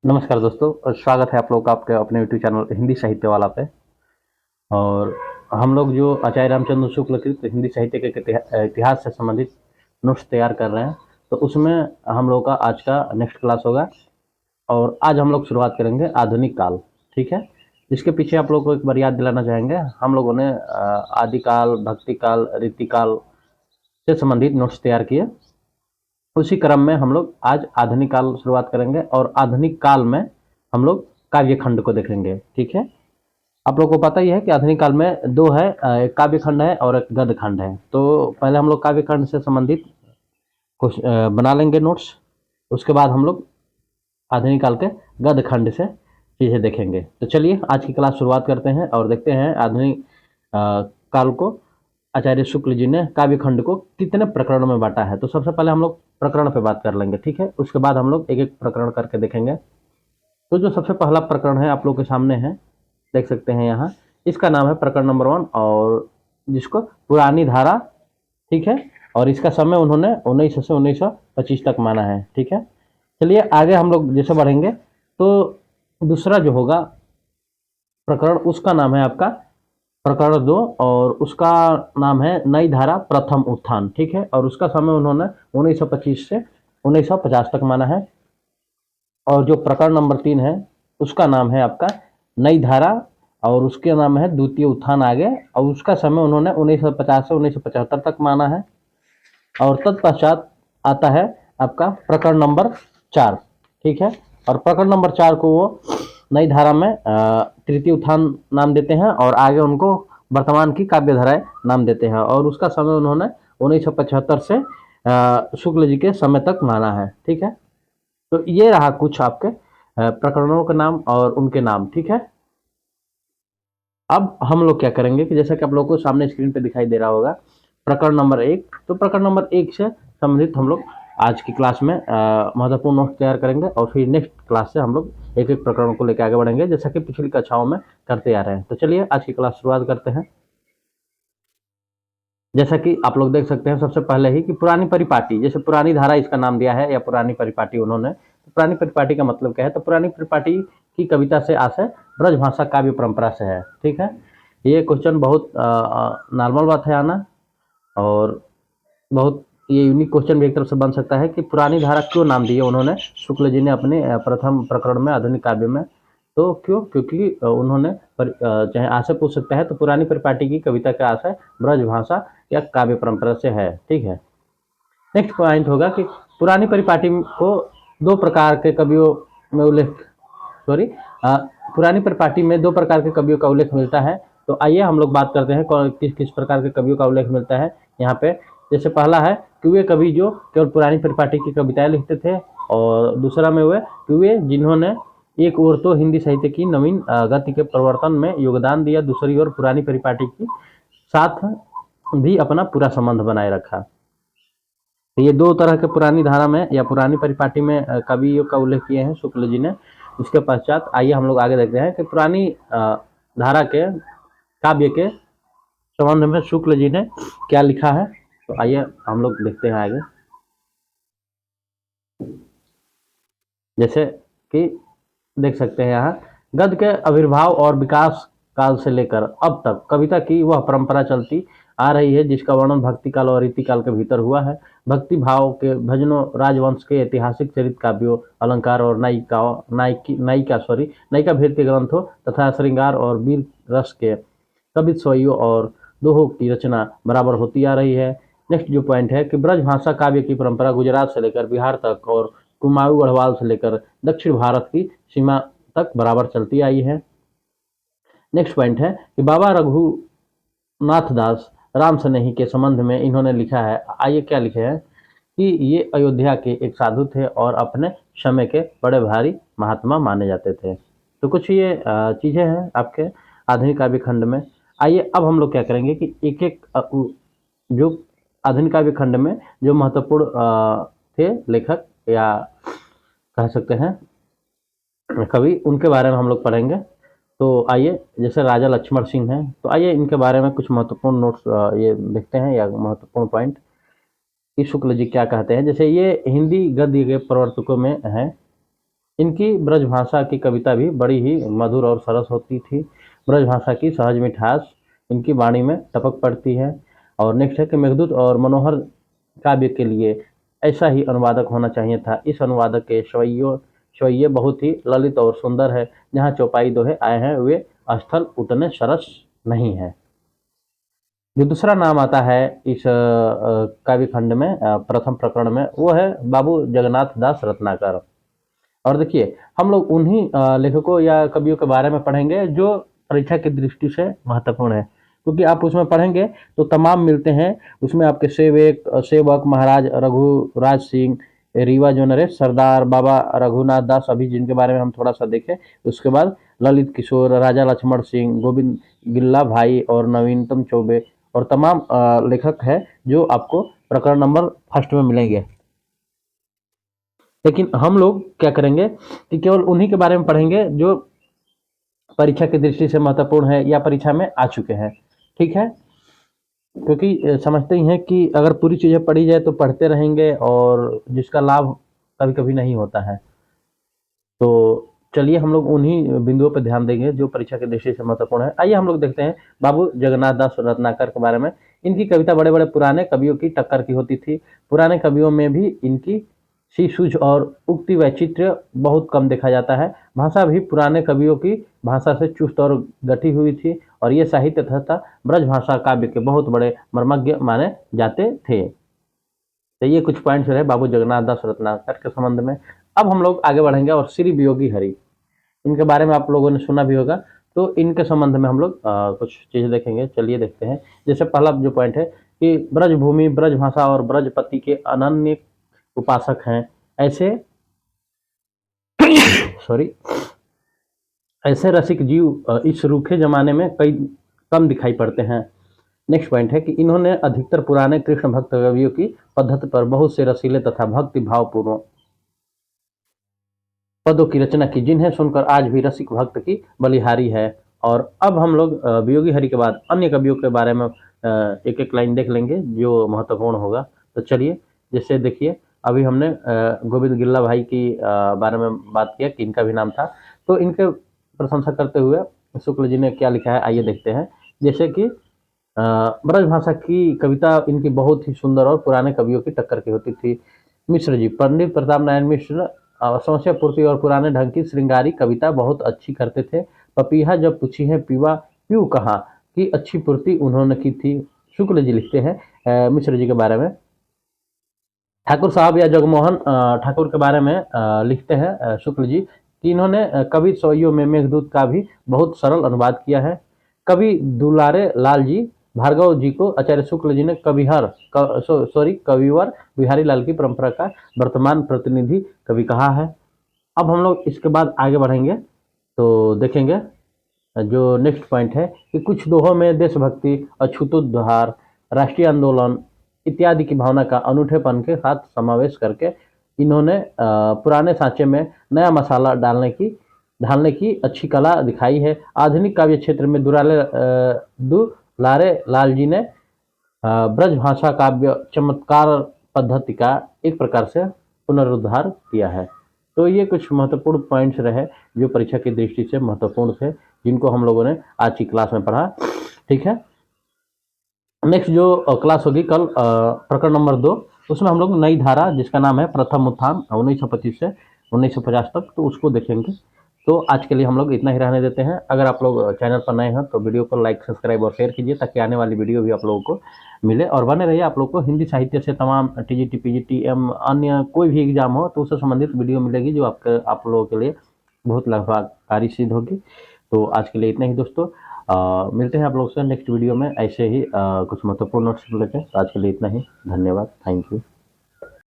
नमस्कार दोस्तों और स्वागत है आप लोग का आपके अपने यूट्यूब चैनल हिंदी साहित्य वाला पे। और हम लोग जो आचार्य रामचंद्र शुक्ल कृत हिंदी साहित्य के इतिहास से संबंधित नोट्स तैयार कर रहे हैं। तो उसमें हम लोग का आज का नेक्स्ट क्लास होगा और आज हम लोग शुरुआत करेंगे आधुनिक काल। ठीक है, इसके पीछे आप लोग को एक बार याद दिलाना चाहेंगे। हम लोगों ने आदिकाल, भक्ति काल, रीतिकाल से संबंधित नोट्स तैयार किए। उसी क्रम में हम लोग आज आधुनिक काल शुरुआत करेंगे और आधुनिक काल में हम लोग काव्य खंड को देखेंगे। ठीक है, आप लोग को पता ही है कि आधुनिक काल में दो है, एक काव्य खंड है और एक गद्य खंड है। तो पहले हम लोग काव्य खंड से संबंधित कुछ बना लेंगे नोट्स। उसके बाद हम लोग आधुनिक काल के गद्य खंड से चीज़ें देखेंगे। तो चलिए आज की क्लास शुरुआत करते हैं और देखते हैं आधुनिक काल को आचार्य शुक्ल जी ने काव्य खंड को कितने प्रकरणों में बांटा है। तो सबसे पहले हम लोग प्रकरण पे बात कर लेंगे। ठीक है, उसके बाद हम लोग एक एक प्रकरण करके देखेंगे। तो जो सबसे पहला प्रकरण है आप लोग के सामने है, देख सकते हैं यहाँ। इसका नाम है प्रकरण नंबर 1 और जिसको पुरानी धारा, ठीक है, और इसका समय उन्होंने 1900 से 1925 तक माना है। ठीक है, चलिए आगे हम लोग जैसे बढ़ेंगे तो दूसरा जो होगा प्रकरण, उसका नाम है आपका प्रकरण 2 और उसका नाम है नई धारा प्रथम उत्थान। ठीक है, और उसका समय उन्होंने 1925 से 1950 तक माना है। और जो प्रकरण नंबर 3 है उसका नाम है आपका नई धारा और उसके नाम है द्वितीय उत्थान आगे, और उसका समय उन्होंने 1950 से 1975 तक माना है। और तत्पश्चात आता है आपका प्रकरण नंबर 4। ठीक है, और प्रकरण नंबर 4 को वो नई धारा में तृतीय उत्थान नाम देते हैं और आगे उनको वर्तमान की काव्य धाराएं नाम देते हैं। और उसका समय उन्होंने 1975 से शुक्ल जी के समय तक माना है। ठीक है, तो ये रहा कुछ आपके प्रकरणों के नाम और उनके नाम। ठीक है, अब हम लोग क्या करेंगे कि जैसा कि आप लोगों को सामने स्क्रीन पे दिखाई दे रहा होगा प्रकरण नंबर 1। तो प्रकरण नंबर 1 से संबंधित हम लोग आज की क्लास में महत्वपूर्ण नोट्स तैयार करेंगे और फिर नेक्स्ट क्लास से हम लोग एक एक प्रकरण को लेकर आगे बढ़ेंगे जैसा कि पिछली कक्षाओं में करते आ रहे हैं। तो चलिए आज की क्लास शुरुआत करते हैं। जैसा कि आप लोग देख सकते हैं सबसे पहले ही कि पुरानी परिपाटी, जैसे पुरानी धारा इसका नाम दिया है या पुरानी परिपाटी उन्होंने। तो पुरानी परिपाटी का मतलब क्या है? तो पुरानी परिपाटी की कविता से आशय ब्रजभाषा काव्य परंपरा से है। ठीक है, ये क्वेश्चन बहुत नॉर्मल बात है आना, और बहुत ये यूनिक क्वेश्चन भी एक तरफ से बन सकता है कि पुरानी धारा क्यों नाम दिए उन्होंने शुक्ल जी ने अपने प्रथम प्रकरण में आधुनिक काव्य में। तो क्यों? क्योंकि उन्होंने चाहे आशय पूछ सकता है तो पुरानी परिपाटी की कविता का आशय ब्रजभाषा या काव्य परंपरा से है। ठीक है, नेक्स्ट पॉइंट होगा कि पुरानी परिपाटी को दो प्रकार के कवियों में उल्लेख सॉरी पुरानी परिपाटी में दो प्रकार के कवियों का उल्लेख मिलता है। तो आइए हम लोग बात करते हैं किस किस प्रकार के कवियों का उल्लेख मिलता है यहाँ पे। जैसे पहला है कि वे कवि जो केवल पुरानी परिपाटी की कविताएं लिखते थे, और दूसरा में वे कि वे जिन्होंने एक ओर तो हिंदी साहित्य की नवीन गति के प्रवर्तन में योगदान दिया, दूसरी ओर पुरानी परिपाटी के साथ भी अपना पूरा संबंध बनाए रखा। तो ये दो तरह के पुरानी धारा में या पुरानी परिपाटी में कवियों का उल्लेख किए हैं शुक्ल जी ने। उसके पश्चात आइए हम लोग आगे देखते हैं कि पुरानी धारा के काव्य के संबंध में शुक्ल जी ने क्या लिखा है। तो आइए हम लोग देखते हैं आगे। जैसे कि देख सकते हैं यहाँ, गद्य के आविर्भाव और विकास काल से लेकर अब तक कविता की वह परंपरा चलती आ रही है जिसका वर्णन भक्ति काल और रीति काल के भीतर हुआ है। भक्ति भाव के भजनों, राजवंश के ऐतिहासिक चरित काव्यों, अलंकार और नायिका भेद के ग्रंथों तथा श्रृंगार और वीर रस के कवित स्वयों और दोहों की रचना बराबर होती आ रही है। नेक्स्ट जो पॉइंट है कि ब्रजभाषा काव्य की परंपरा गुजरात से लेकर बिहार तक और कुमाऊं गढ़वाल से लेकर दक्षिण भारत की सीमा तक बराबर चलती आई है। नेक्स्ट पॉइंट है कि बाबा रघुनाथ दास राम स्नेही के संबंध में इन्होंने लिखा है। आइए क्या लिखे हैं कि ये अयोध्या के एक साधु थे और अपने समय के बड़े भारी महात्मा माने जाते थे। तो कुछ ये चीज़ें हैं आपके आधुनिक काव्य खंड में। आइए अब हम लोग क्या करेंगे कि एक एक जो आधुनिक काव्य खंड में जो महत्वपूर्ण थे लेखक या कह सकते हैं कवि, उनके बारे में हम लोग पढ़ेंगे। तो आइए, जैसे राजा लक्ष्मण सिंह हैं, तो आइए इनके बारे में कुछ महत्वपूर्ण नोट्स ये देखते हैं या महत्वपूर्ण पॉइंट कि शुक्ल जी क्या कहते हैं। जैसे ये हिंदी गद्य के प्रवर्तकों में हैं, इनकी ब्रजभाषा की कविता भी बड़ी ही मधुर और सरस होती थी। ब्रजभाषा की सहज मिठास इनकी वाणी में टपक पड़ती है। और नेक्स्ट है कि मेघदूत और मनोहर काव्य के लिए ऐसा ही अनुवादक होना चाहिए था। इस अनुवादक के स्वय्ये बहुत ही ललित और सुंदर है। जहाँ चौपाई दोहे आए हैं वे स्थल उतने सरस नहीं है। जो दूसरा नाम आता है इस काव्य खंड में, प्रथम प्रकरण में, वो है बाबू जगन्नाथ दास रत्नाकर। और देखिए, हम लोग उन्हीं लेखकों या कवियों के बारे में पढ़ेंगे जो परीक्षा की दृष्टि से महत्वपूर्ण है, क्योंकि आप उसमें पढ़ेंगे तो तमाम मिलते हैं। उसमें आपके सेवक महाराज रघुराज सिंह, रीवा जो नरेश, सरदार बाबा रघुनाथ दास, अभी जिनके बारे में हम थोड़ा सा देखें। उसके बाद ललित किशोर, राजा लक्ष्मण सिंह, गोविंद गिल्ला भाई और नवीनतम चौबे और तमाम लेखक है जो आपको प्रकरण नंबर फर्स्ट में मिलेंगे। लेकिन हम लोग क्या करेंगे कि केवल उन्हीं के बारे में पढ़ेंगे जो परीक्षा की दृष्टि से महत्वपूर्ण है या परीक्षा में आ चुके हैं। ठीक है, क्योंकि समझते ही हैं कि अगर पूरी चीज़ें पढ़ी जाए तो पढ़ते रहेंगे और जिसका लाभ कभी कभी नहीं होता है। तो चलिए हम लोग उन्हीं बिंदुओं पर ध्यान देंगे जो परीक्षा की दृष्टि से महत्वपूर्ण है। आइए हम लोग देखते हैं बाबू जगन्नाथ दास रत्नाकर के बारे में। इनकी कविता बड़े बड़े पुराने कवियों की टक्कर की होती थी। पुराने कवियों में भी इनकी सी सूझ और उक्ति वैचित्र्य बहुत कम देखा जाता है। भाषा भी पुराने कवियों की भाषा से चुस्त और गठी हुई थी और ये साहित्य तथा ब्रज भाषा काव्य के बहुत बड़े मर्मज्ञ माने जाते थे। तो ये कुछ पॉइंट्स रहे बाबू जगन्नाथ दास रत्नाकर के संबंध में। अब हम लोग आगे बढ़ेंगे और श्री वियोगी हरि, इनके बारे में आप लोगों ने सुना भी होगा। तो इनके संबंध में हम लोग कुछ चीज़ें देखेंगे। चलिए देखते हैं। जैसे पहला जो पॉइंट है कि ब्रजभूमि, ब्रजभाषा और ब्रजपति के अनन्य उपासक हैं। ऐसे सॉरी ऐसे रसिक जीव इस रूखे जमाने में कई कम दिखाई पड़ते हैं। नेक्स्ट पॉइंट है कि इन्होंने अधिकतर पुराने कृष्ण भक्त कवियों की पद्धति पर बहुत से रसीले तथा भक्ति भावपूर्ण पदों की रचना की, जिन्हें सुनकर आज भी रसिक भक्त की बलिहारी है। और अब हम लोग वियोगी हरि के बाद अन्य कवियों के बारे में एक एक लाइन देख लेंगे जो महत्वपूर्ण होगा। तो चलिए, जैसे देखिए, अभी हमने गोविंद गिल्ला भाई की बारे में बात किया कि इनका भी नाम था। तो इनके प्रशंसा करते हुए शुक्ल जी ने क्या लिखा है, आइए देखते हैं। जैसे कि ब्रजभाषा की कविता इनकी बहुत ही सुंदर और पुराने कवियों की टक्कर की होती थी। मिश्र जी, पंडित प्रताप नारायण मिश्र समस्या पूर्ति और पुराने ढंग की श्रृंगारी कविता बहुत अच्छी करते थे। पपीहा जब पूछी है पीवा पीऊ कहाँ की अच्छी पूर्ति उन्होंने की थी। शुक्ल जी लिखते हैं मिश्र जी के बारे में। ठाकुर साहब या जगमोहन ठाकुर के बारे में लिखते हैं शुक्ल जी कि इन्होंने कवि स्वय्यों में मेघदूत का भी बहुत सरल अनुवाद किया है। कवि दुलारे लाल जी भार्गव जी को आचार्य शुक्ल जी ने कविवर बिहारी लाल की परंपरा का वर्तमान प्रतिनिधि कवि कहा है। अब हम लोग इसके बाद आगे बढ़ेंगे तो देखेंगे जो नेक्स्ट पॉइंट है कि कुछ दोहों में देशभक्ति, अछूतोद्धार, राष्ट्रीय आंदोलन इत्यादि की भावना का अनूठेपन के साथ समावेश करके इन्होंने पुराने सांचे में नया मसाला ढालने की अच्छी कला दिखाई है। आधुनिक काव्य क्षेत्र में दुलारे लाल जी ने ब्रज भाषा काव्य चमत्कार पद्धति का एक प्रकार से पुनरुद्धार किया है। तो ये कुछ महत्वपूर्ण पॉइंट्स रहे जो परीक्षा की दृष्टि से महत्वपूर्ण थे, जिनको हम लोगों ने आज की क्लास में पढ़ा। ठीक है, नेक्स्ट जो क्लास होगी कल प्रकरण नंबर 2, उसमें हम लोग नई धारा जिसका नाम है प्रथम उत्थान 1925 से 1950 तक, तो उसको देखेंगे। तो आज के लिए हम लोग इतना ही रहने देते हैं। अगर आप लोग चैनल पर नए हैं तो वीडियो को लाइक, सब्सक्राइब और शेयर कीजिए ताकि आने वाली वीडियो भी आप लोगों को मिले। और बने रहिए, आप लोग को हिंदी साहित्य से तमाम टीजीटी, पीजीटी अन्य कोई भी एग्जाम हो तो उससे संबंधित वीडियो मिलेगी जो आप लोगों के लिए बहुत लाभकारी सिद्ध होगी। तो आज के लिए इतना ही दोस्तों। मिलते हैं आप लोग से नेक्स्ट वीडियो में ऐसे ही कुछ महत्वपूर्ण नोट्स लेकर। आज के लिए इतना ही। धन्यवाद। Thank you.